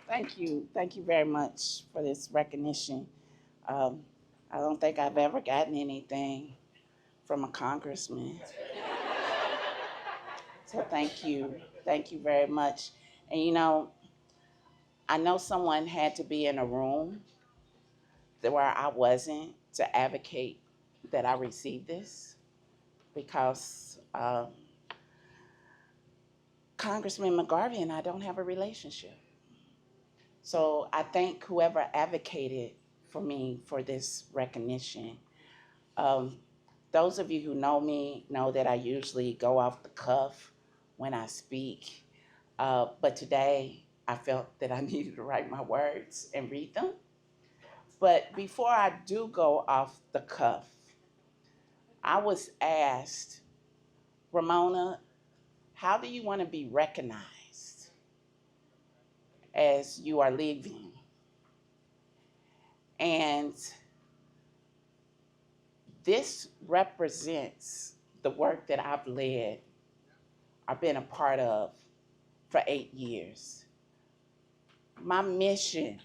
Thank you. Thank you very much for this recognition. Um, I don't think I've ever gotten anything from a congressman. So thank you. Thank you very much. And I know someone had to be in a room where I wasn't to advocate that I receive this because Congressman McGarvey and I don't have a relationship. So I thank whoever advocated for me for this recognition. Um, those of you who know me know that I usually go off the cuff when I speak, but today I felt that I needed to write my words and read them. But before I do go off the cuff, I was asked, Ramona, how do you want to be recognized as you are leaving? And this represents the work that I've led or been a part of for 8 years. My mission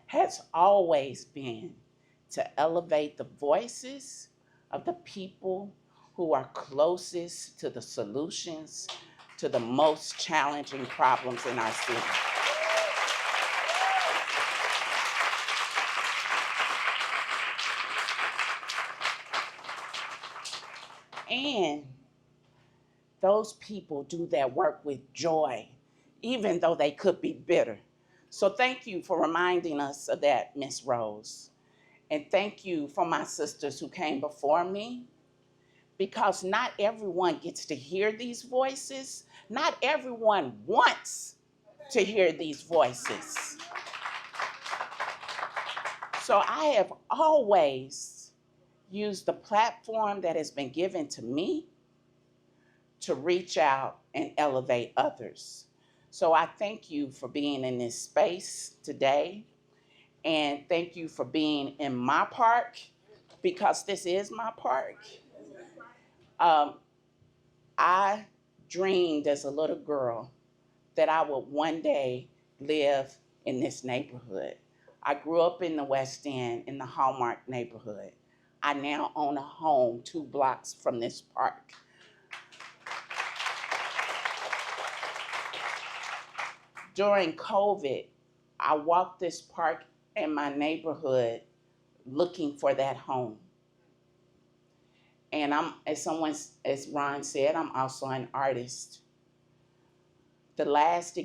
has always been to elevate the voices of the people who are closest to the solutions to the most challenging problems in our city. And those people do their work with joy, even though they could be bitter. So thank you for reminding us of that, Miss Rose. And thank you for my sisters who came before me, because not everyone gets to hear these voices. Not everyone wants to hear these voices. So I have always used the platform that has been given to me to reach out and elevate others. So I thank you for being in this space today. And thank you for being in my park, because this is my park. I dreamed as a little girl that I would one day live in this neighborhood. I grew up in the West End in the Hallmark neighborhood. I now own a home 2 blocks from this park. During COVID, I walked this park in my neighborhood looking for that home. And as Ron said, I'm also an artist. The last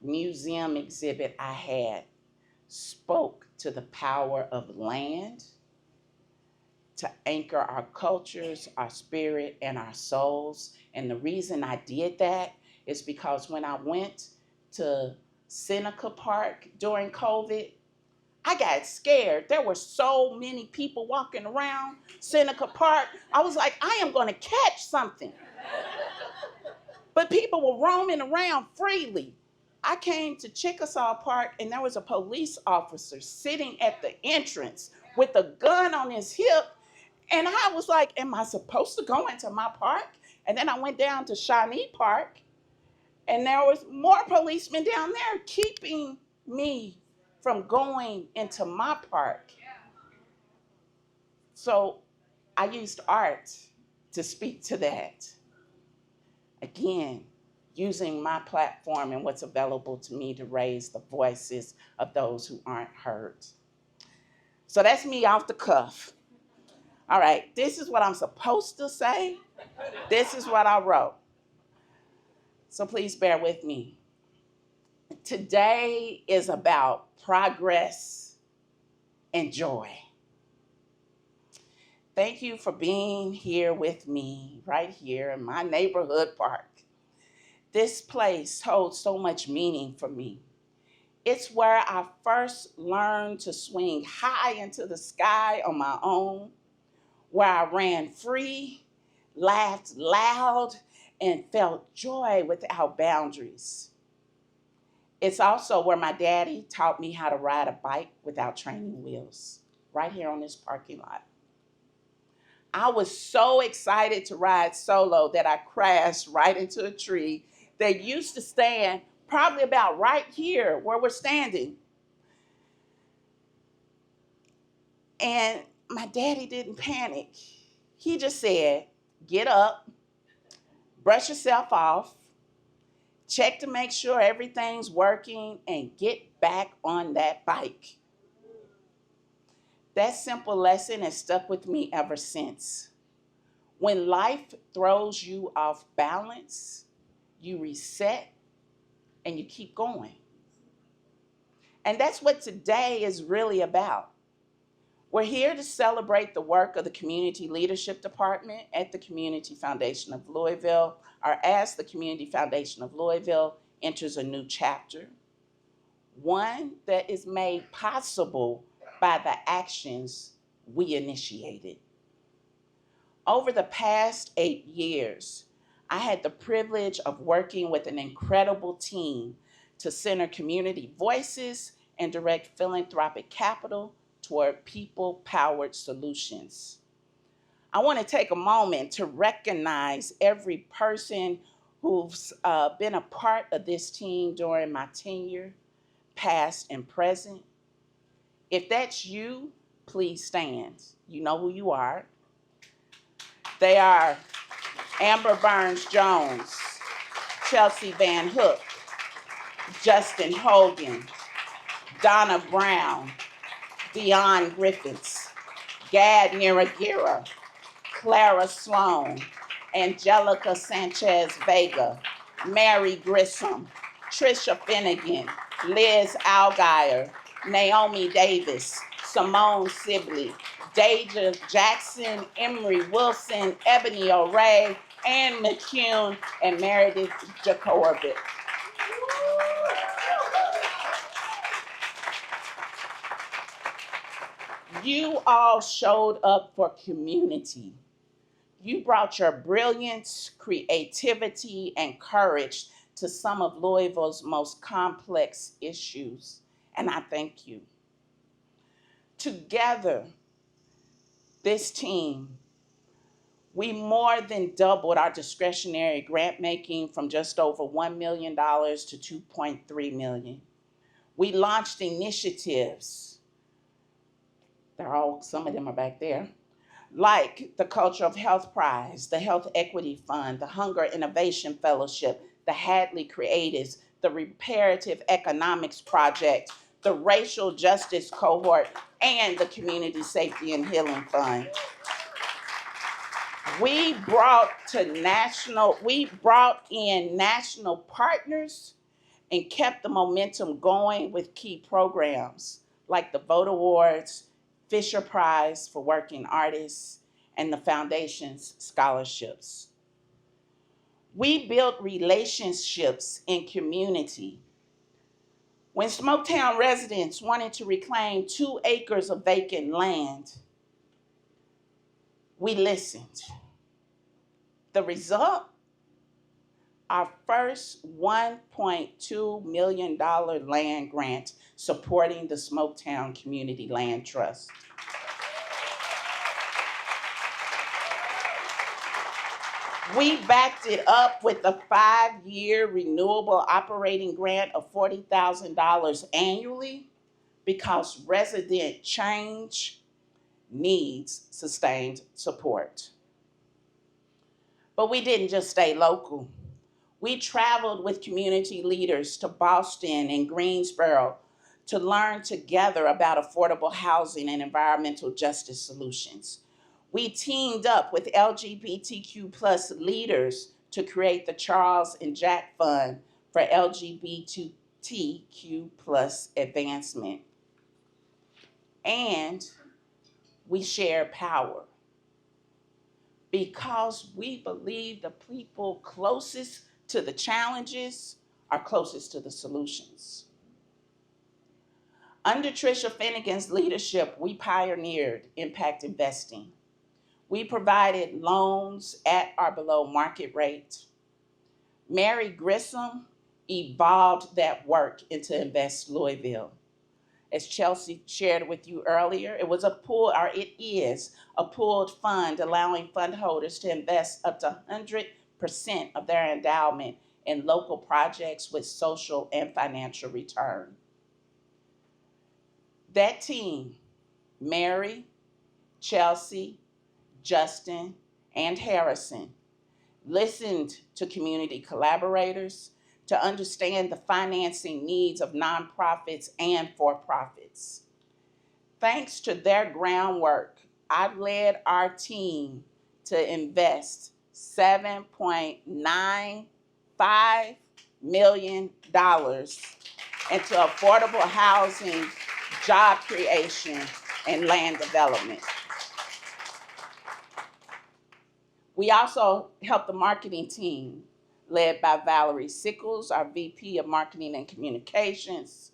museum exhibit I had spoke to the power of land to anchor our cultures, our spirit, and our souls. And the reason I did that is because when I went to Seneca Park during COVID, I got scared. There were so many people walking around Seneca Park. I was like, I am going to catch something. But people were roaming around freely. I came to Chickasaw Park and there was a police officer sitting at the entrance with a gun on his hip. And I was like, am I supposed to go into my park? And then I went down to Shawnee Park and there was more policemen down there keeping me from going into my park. So I used art to speak to that. Again, using my platform and what's available to me to raise the voices of those who aren't heard. So that's me off the cuff. All right, this is what I'm supposed to say. This is what I wrote. So please bear with me. Today is about progress and joy. Thank you for being here with me, right here in my neighborhood park. This place holds so much meaning for me. It's where I first learned to swing high into the sky on my own, where I ran free, laughed loud, and felt joy without boundaries. It's also where my daddy taught me how to ride a bike without training wheels, right here on this parking lot. I was so excited to ride solo that I crashed right into a tree that used to stand probably about right here where we're standing. And my daddy didn't panic. He just said, get up, brush yourself off, check to make sure everything's working, and get back on that bike. That simple lesson has stuck with me ever since. When life throws you off balance, you reset and you keep going. And that's what today is really about. We're here to celebrate the work of the Community Leadership Department at the Community Foundation of Louisville, or as the Community Foundation of Louisville enters a new chapter, one that is made possible by the actions we initiated. Over the past 8 years, I had the privilege of working with an incredible team to center community voices and direct philanthropic capital toward people-powered solutions. I want to take a moment to recognize every person who's been a part of this team during my tenure, past and present. If that's you, please stand. You know who you are. They are Amber Burns-Jones, Chelsea Van Hook, Justin Hogan, Donna Brown, Dion Griffiths, Gad Niragira, Clara Sloan, Angelica Sanchez Vega, Mary Grissom, Trisha Finnegan, Liz Algier, Naomi Davis, Simone Sibley, Deja Jackson, Emery Wilson, Ebony O'Ray, Ann McCune, and Meredith Jacorbit. You all showed up for community. You brought your brilliance, creativity, and courage to some of Louisville's most complex issues, and I thank you. Together, this team, we more than doubled our discretionary grant making from just over $1 million to $2.3 million. We launched initiatives. Some of them are back there, like the Culture of Health Prize, the Health Equity Fund, the Hunger Innovation Fellowship, the Hadley Creatives, the Reparative Economics Project, the Racial Justice Cohort, and the Community Safety and Healing Fund. We brought in national partners and kept the momentum going with key programs like the Vote Awards, Fisher Prize for Working Artists, and the Foundation's scholarships. We built relationships in community. When Smoketown residents wanted to reclaim 2 acres of vacant land, we listened. The result? Our first $1.2 million land grant supporting the Smoketown Community Land Trust. We backed it up with a 5-year renewable operating grant of $40,000 annually because resident change needs sustained support. But we didn't just stay local. We traveled with community leaders to Boston and Greensboro to learn together about affordable housing and environmental justice solutions. We teamed up with LGBTQ+ leaders to create the Charles and Jack Fund for LGBTQ+ advancement. And we share power because we believe the people closest to the challenges are closest to the solutions. Under Trisha Finnegan's leadership, we pioneered impact investing. We provided loans at or below market rate. Mary Grissom evolved that work into Invest Louisville. As Chelsea shared with you earlier, it is a pooled fund allowing fund holders to invest up to 100% of their endowment in local projects with social and financial return. That team, Mary, Chelsea, Justin, and Harrison, listened to community collaborators to understand the financing needs of nonprofits and for-profits. Thanks to their groundwork, I led our team to invest $7.95 million into affordable housing, job creation, and land development. We also helped the marketing team, led by Valerie Sickles, our VP of Marketing and Communications,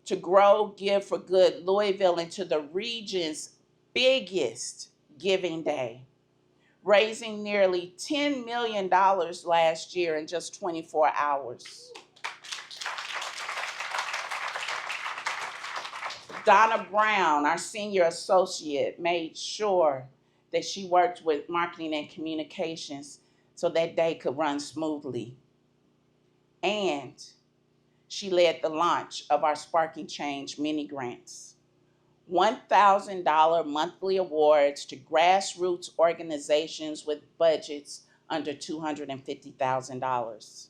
to grow Give for Good Louisville into the region's biggest giving day, raising nearly $10 million last year in just 24 hours. Donna Brown, our senior associate, made sure that she worked with marketing and communications so that day could run smoothly. And she led the launch of our Sparking Change mini grants, $1,000 monthly awards to grassroots organizations with budgets under $250,000.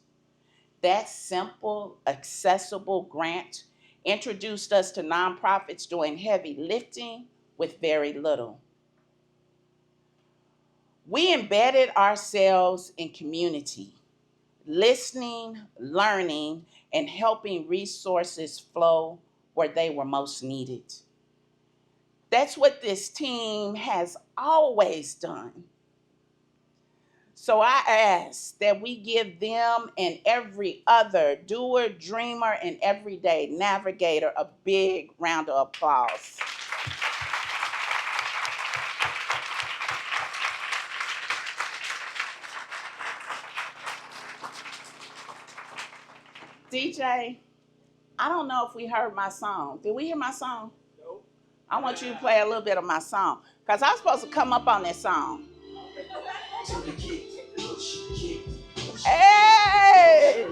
That simple, accessible grant introduced us to nonprofits doing heavy lifting with very little. We embedded ourselves in community, listening, learning, and helping resources flow where they were most needed. That's what this team has always done. So I ask that we give them and every other doer, dreamer, and everyday navigator a big round of applause. DJ, I don't know if we heard my song. Did we hear my song? No. I want you to play a little bit of my song, because I'm supposed to come up on this song. Hey!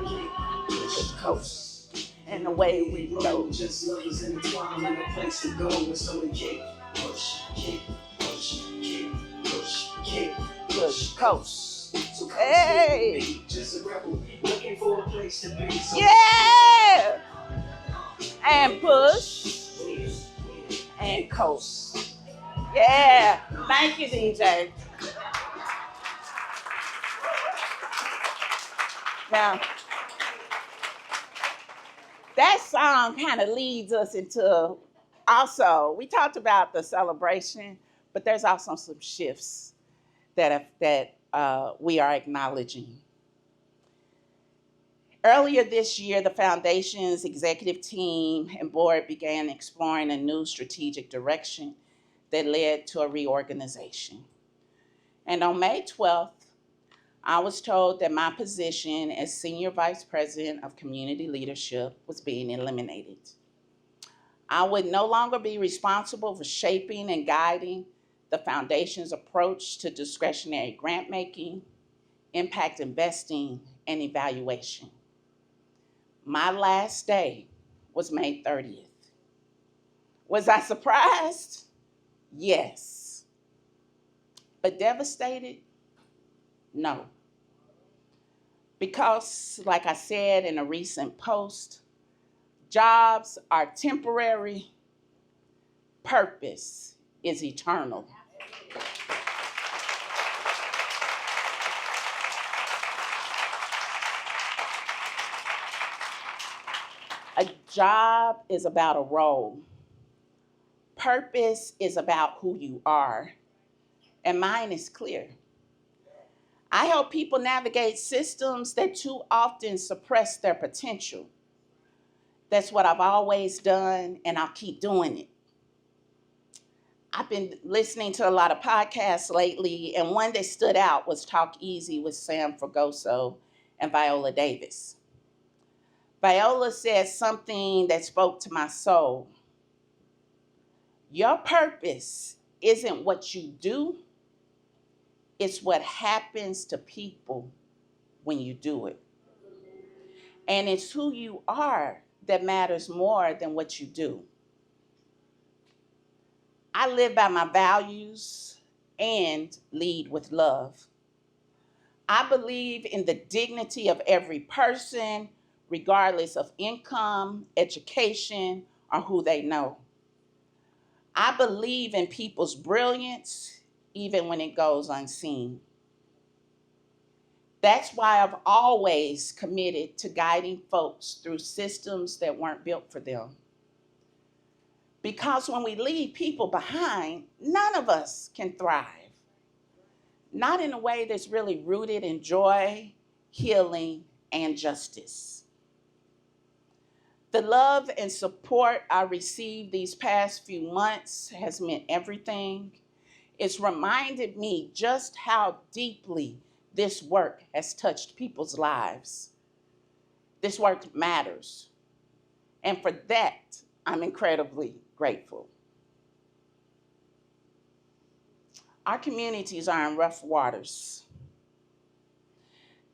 Coast and the way we flow. Just lovers in the twine and a place to go. And so we kick, push, kick, push, kick, push, kick, push, coast. Hey! Just a rebel looking for a place to be. Yeah! And push and coast. Yeah! Thank you, DJ. Now, that song kind of leads us into also, we talked about the celebration, but there's also some shifts that we are acknowledging. Earlier this year, the foundation's executive team and board began exploring a new strategic direction that led to a reorganization. And on May 12th, I was told that my position as Senior Vice President of Community Leadership was being eliminated. I would no longer be responsible for shaping and guiding the foundation's approach to discretionary grant making, impact investing, and evaluation. My last day was May 30th. Was I surprised? Yes. But devastated? No. Because, like I said in a recent post, jobs are temporary, purpose is eternal. A job is about a role. Purpose is about who you are. And mine is clear. I help people navigate systems that too often suppress their potential. That's what I've always done, and I'll keep doing it. I've been listening to a lot of podcasts lately, and one that stood out was Talk Easy with Sam Fragoso and Viola Davis. Viola said something that spoke to my soul. Your purpose isn't what you do, it's what happens to people when you do it. And it's who you are that matters more than what you do. I live by my values and lead with love. I believe in the dignity of every person, regardless of income, education, or who they know. I believe in people's brilliance, even when it goes unseen. That's why I've always committed to guiding folks through systems that weren't built for them. Because when we leave people behind, none of us can thrive. Not in a way that's really rooted in joy, healing, and justice. The love and support I received these past few months has meant everything. It's reminded me just how deeply this work has touched people's lives. This work matters. And for that, I'm incredibly grateful. Our communities are in rough waters.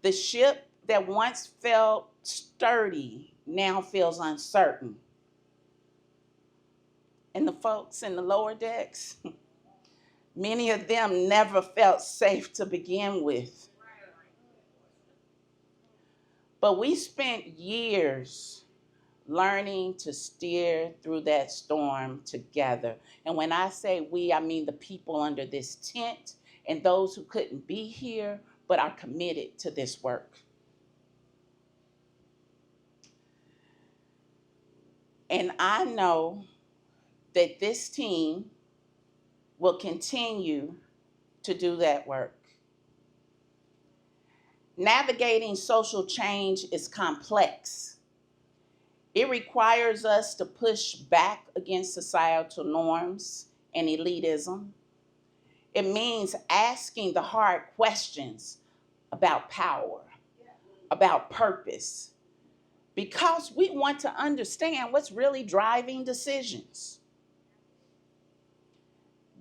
The ship that once felt sturdy now feels uncertain. And the folks in the lower decks, many of them never felt safe to begin with. But we spent years learning to steer through that storm together. And when I say we, I mean the people under this tent and those who couldn't be here but are committed to this work. And I know that this team will continue to do that work. Navigating social change is complex. It requires us to push back against societal norms and elitism. It means asking the hard questions about power, about purpose, because we want to understand what's really driving decisions.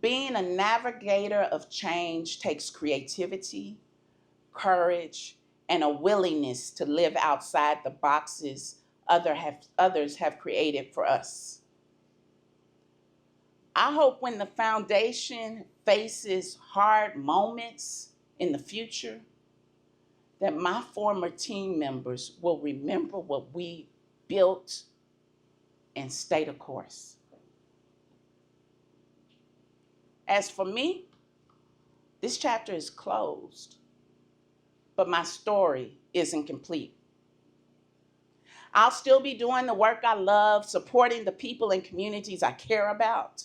Being a navigator of change takes creativity, courage, and a willingness to live outside the boxes others have created for us. I hope when the foundation faces hard moments in the future, that my former team members will remember what we built and stay the course. As for me, this chapter is closed, but my story isn't complete. I'll still be doing the work I love, supporting the people and communities I care about.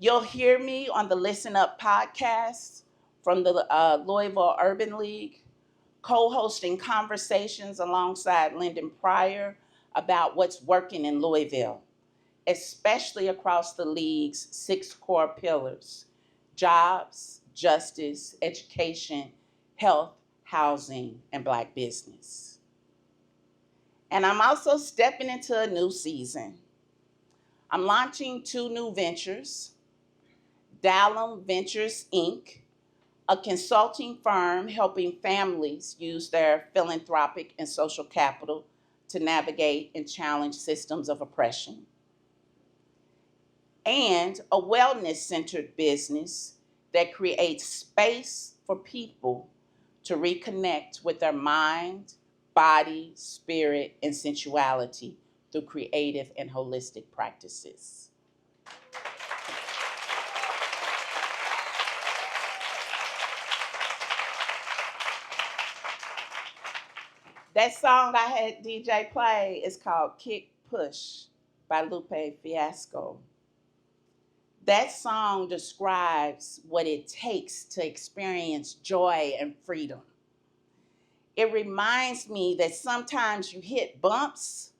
You'll hear me on the Listen Up podcast from the Louisville Urban League, co-hosting conversations alongside Lyndon Pryor about what's working in Louisville, especially across the league's 6 core pillars: jobs, justice, education, health, housing, and Black business. And I'm also stepping into a new season. I'm launching 2 new ventures: Dallum Ventures, Inc., a consulting firm helping families use their philanthropic and social capital to navigate and challenge systems of oppression, and a wellness-centered business that creates space for people to reconnect with their mind, body, spirit, and sensuality through creative and holistic practices. That song I had DJ play is called Kick Push by Lupe Fiasco. That song describes what it takes to experience joy and freedom. It reminds me that sometimes you hit bumps,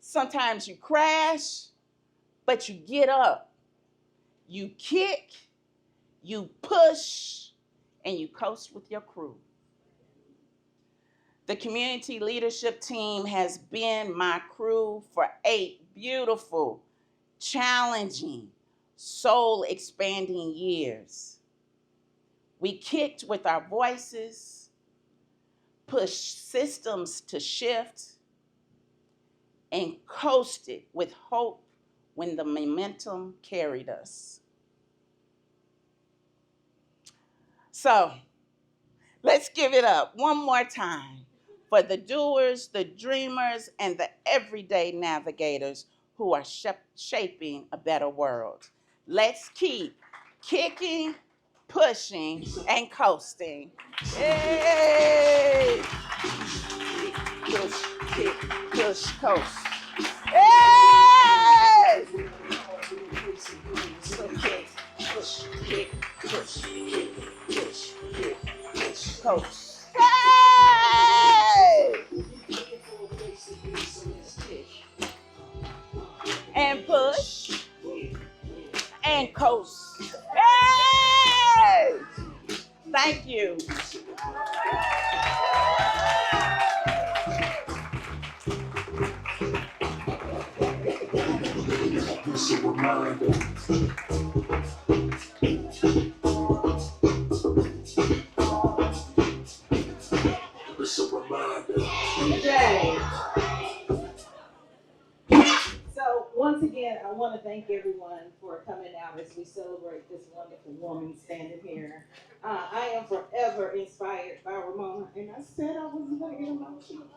sometimes you crash, but you get up, you kick, you push, and you coast with your crew. The community leadership team has been my crew for 8 beautiful, challenging, soul-expanding years. We kicked with our voices, pushed systems to shift, and coasted with hope when the momentum carried us. So let's give it up one more time for the doers, the dreamers, and the everyday navigators who are shaping a better world. Let's keep kicking, pushing, and coasting. Yay! Push, kick, push, coast. Yay! So kick, push, kick, push, kick, push, kick, push, coast. Yay! And push and coast. Yay! Thank you. It's a reminder. It's a reminder. Today. So once again, I want to thank everyone for coming out as we celebrate this wonderful woman standing here. I am forever inspired by Ramona, and I said I wasn't going to get emotional.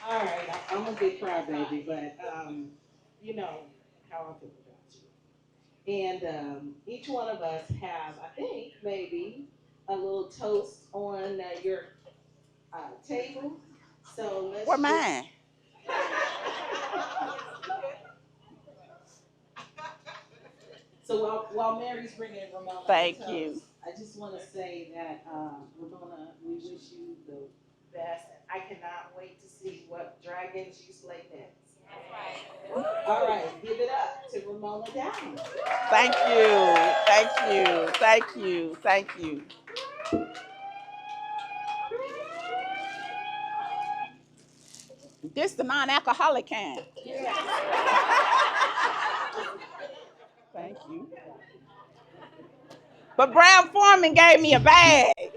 All right, I'm a big crybaby, but you know how I feel about you. And each one of us have, I think, maybe a little toast on your table. So let's. Where mine? So while Mary's bringing Ramona, Thank you. I just want to say that Ramona, we wish you the best. I cannot wait to see what dragons you slay next. All right, give it up to Ramona Dallum. Thank you. Thank you. Thank you. Thank you. This the non-alcoholic kind. Yeah. Thank you. But Brown Foreman gave me a bag.